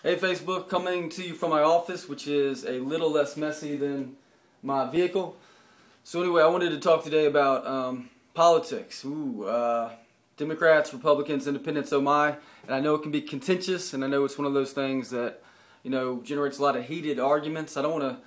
Hey Facebook, coming to you from my office, which is a little less messy than my vehicle. So anyway, I wanted to talk today about politics. Democrats, Republicans, Independents, oh my. And I know it can be contentious, and I know it's one of those things that, generates a lot of heated arguments. I don't want to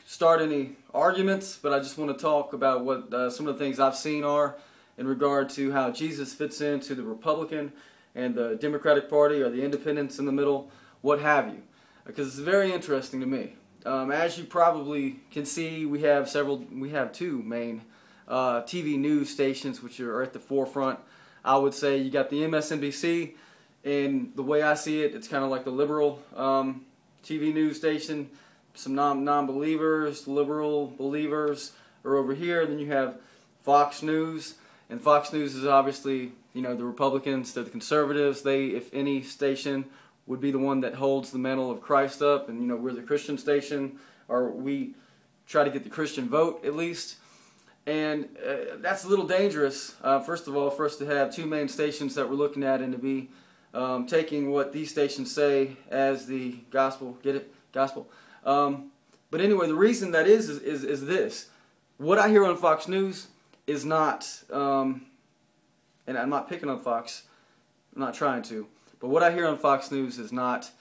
start any arguments, but I just want to talk about what some of the things I've seen are in regard to how Jesus fits into the Republican and the Democratic Party, or the independents in the middle, what have you, because it's very interesting to me. As you probably can see, we have two main TV news stations which are at the forefront. I would say you got the MSNBC, and the way I see it, it's kind of like the liberal TV news station. Some non-believers, liberal believers are over here. Then you have Fox News, and Fox News is obviously, the Republicans, they're the conservatives. They, if any station, would be the one that holds the mantle of Christ up, and we're the Christian station, or we try to get the Christian vote at least. And that's a little dangerous, first of all, for us to have two main stations that we're looking at and to be taking what these stations say as the gospel. Get it? Gospel. But anyway, the reason that is this. What I hear on Fox News is not, and I'm not picking on Fox, I'm not trying to, but what I hear on Fox News is not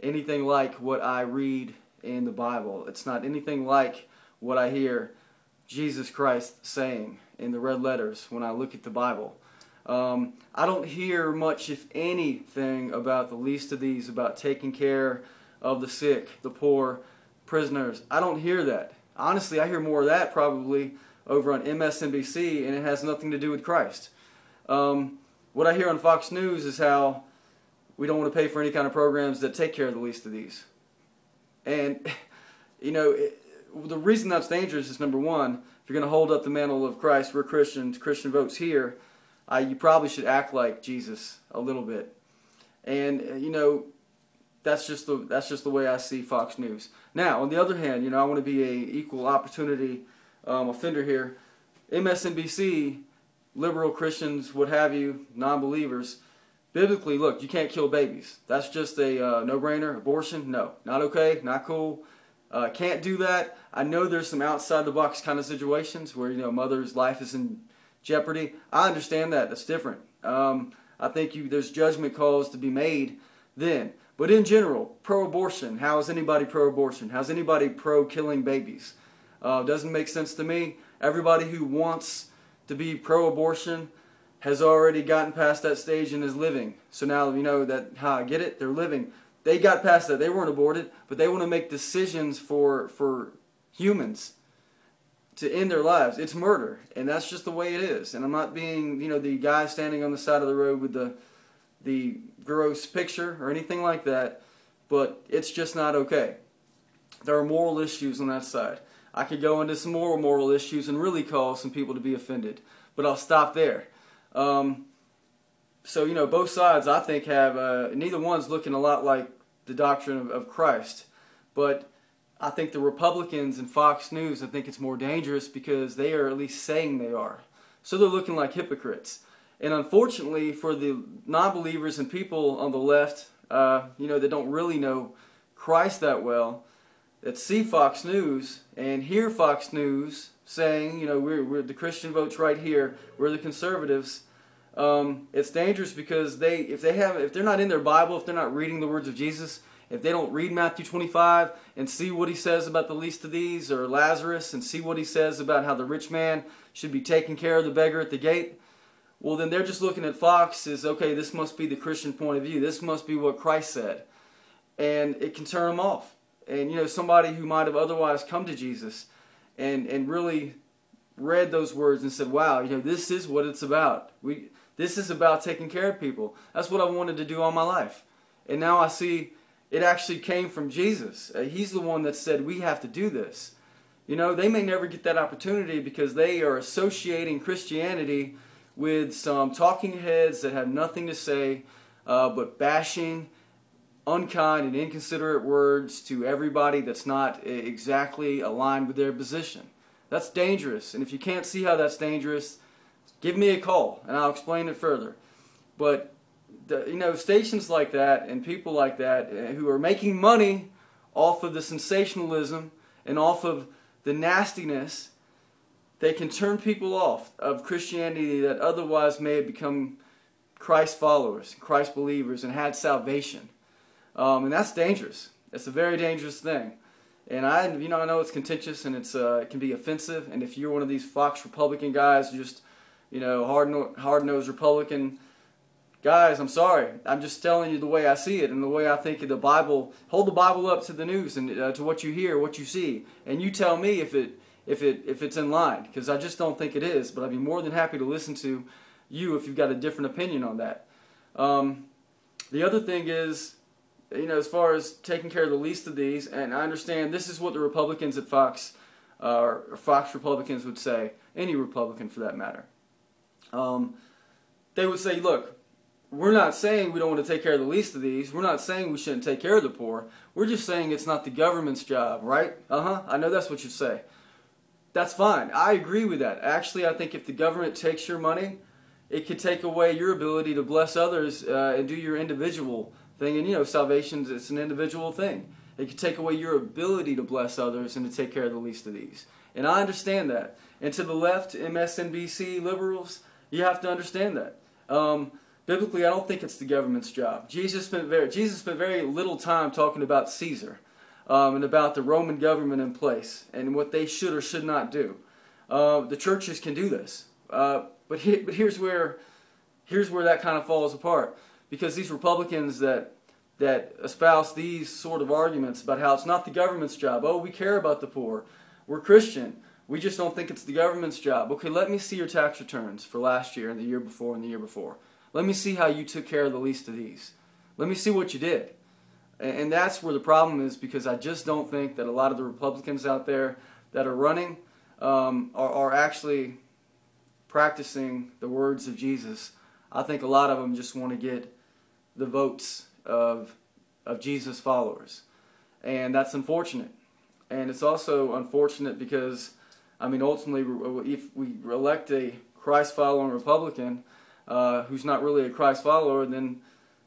anything like what I read in the Bible. It's not anything like what I hear Jesus Christ saying in the red letters when I look at the Bible. I don't hear much, if anything, about the least of these, about taking care of the sick, the poor, prisoners. I don't hear that. Honestly, I hear more of that probably over on MSNBC, and it has nothing to do with Christ. What I hear on Fox News is how we don't want to pay for any kind of programs that take care of the least of these. And, the reason that's dangerous is, number one, if you're going to hold up the mantle of Christ, we're Christians, Christian votes here, you probably should act like Jesus a little bit. And, that's just the way I see Fox News. Now, on the other hand, I want to be an equal opportunity offender here. MSNBC, liberal Christians, what have you, non-believers, biblically, look, you can't kill babies. That's just a no-brainer. Abortion, no. Not okay, not cool. Can't do that. I know there's some outside-the-box kind of situations where, mother's life is in jeopardy. I understand that. That's different. I think there's judgment calls to be made then. But in general, pro-abortion, how is anybody pro-abortion? How's anybody pro-killing babies? Doesn't make sense to me. Everybody who wants to be pro-abortion has already gotten past that stage and is living. So now that how I get it, they're living. They got past that. They weren't aborted, but they want to make decisions for humans to end their lives. It's murder, and that's just the way it is. And I'm not being, the guy standing on the side of the road with the gross picture or anything like that, but it's just not okay. There are moral issues on that side. I could go into some more moral issues and really cause some people to be offended, but I'll stop there. So, both sides, I think, have, neither one's looking a lot like the doctrine of Christ. But I think the Republicans and Fox News, I think it's more dangerous because they are at least saying they are. So they're looking like hypocrites. And unfortunately, for the non-believers and people on the left, that don't really know Christ that well, that see Fox News and hear Fox News saying, we're the Christian votes right here, we're the conservatives. It's dangerous because if they're not in their Bible, if they're not reading the words of Jesus, if they don't read Matthew 25 and see what he says about the least of these, or Lazarus, and see what he says about how the rich man should be taking care of the beggar at the gate, well, then they're just looking at Fox as, okay, this must be the Christian point of view. This must be what Christ said. And it can turn them off. And, somebody who might have otherwise come to Jesus and really read those words and said, wow, this is what it's about. This is about taking care of people. That's what I wanted to do all my life. And now I see it actually came from Jesus. He's the one that said we have to do this. They may never get that opportunity because they are associating Christianity with some talking heads that have nothing to say but bashing, unkind and inconsiderate words to everybody that's not exactly aligned with their position. That's dangerous. And if you can't see how that's dangerous, give me a call and I'll explain it further. But stations like that and people like that who are making money off of the sensationalism and off of the nastiness, they can turn people off of Christianity that otherwise may have become Christ followers, Christ believers, and had salvation. And that's dangerous. It's a very dangerous thing. And I know it's contentious and it can be offensive. And if you're one of these Fox Republican guys, just hard-nosed Republican guys, I'm sorry. I'm just telling you the way I see it and the way I think of the Bible. Hold the Bible up to the news and to what you hear, what you see, and you tell me if it's in line, because I just don't think it is. But I'd be more than happy to listen to you if you've got a different opinion on that. The other thing is, as far as taking care of the least of these, and I understand this is what the Republicans at Fox, or Fox Republicans would say, any Republican for that matter. They would say, look, we're not saying we don't want to take care of the least of these. We're not saying we shouldn't take care of the poor. We're just saying it's not the government's job, right? I know that's what you say. That's fine. I agree with that. Actually, I think if the government takes your money, it could take away your ability to bless others and do your individual thing. And salvation, it's an individual thing. It could take away your ability to bless others and to take care of the least of these. And I understand that. And to the left, MSNBC liberals, you have to understand that. Biblically, I don't think it's the government's job. Jesus spent very little time talking about Caesar and about the Roman government in place and what they should or should not do. The churches can do this, but here's where that kind of falls apart, because these Republicans that espouse these sort of arguments about how it's not the government's job. Oh, we care about the poor. We're Christian. We just don't think it's the government's job. Okay, let me see your tax returns for last year and the year before and the year before. Let me see how you took care of the least of these. Let me see what you did. And that's where the problem is, because I just don't think that a lot of the Republicans out there that are running are actually practicing the words of Jesus. I think a lot of them just want to get the votes of Jesus followers. And that's unfortunate. And it's also unfortunate because, ultimately, if we elect a Christ-following Republican who's not really a Christ follower, then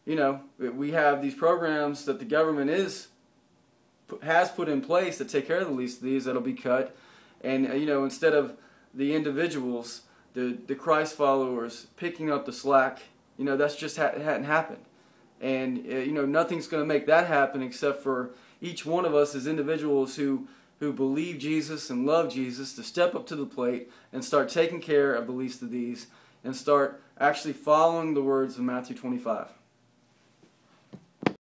we have these programs that the government has put in place to take care of the least of these that'll be cut, and instead of the individuals, the Christ followers picking up the slack, that's just hadn't happened, and nothing's going to make that happen except for each one of us as individuals who believe Jesus and love Jesus to step up to the plate and start taking care of the least of these and start actually following the words of Matthew 25.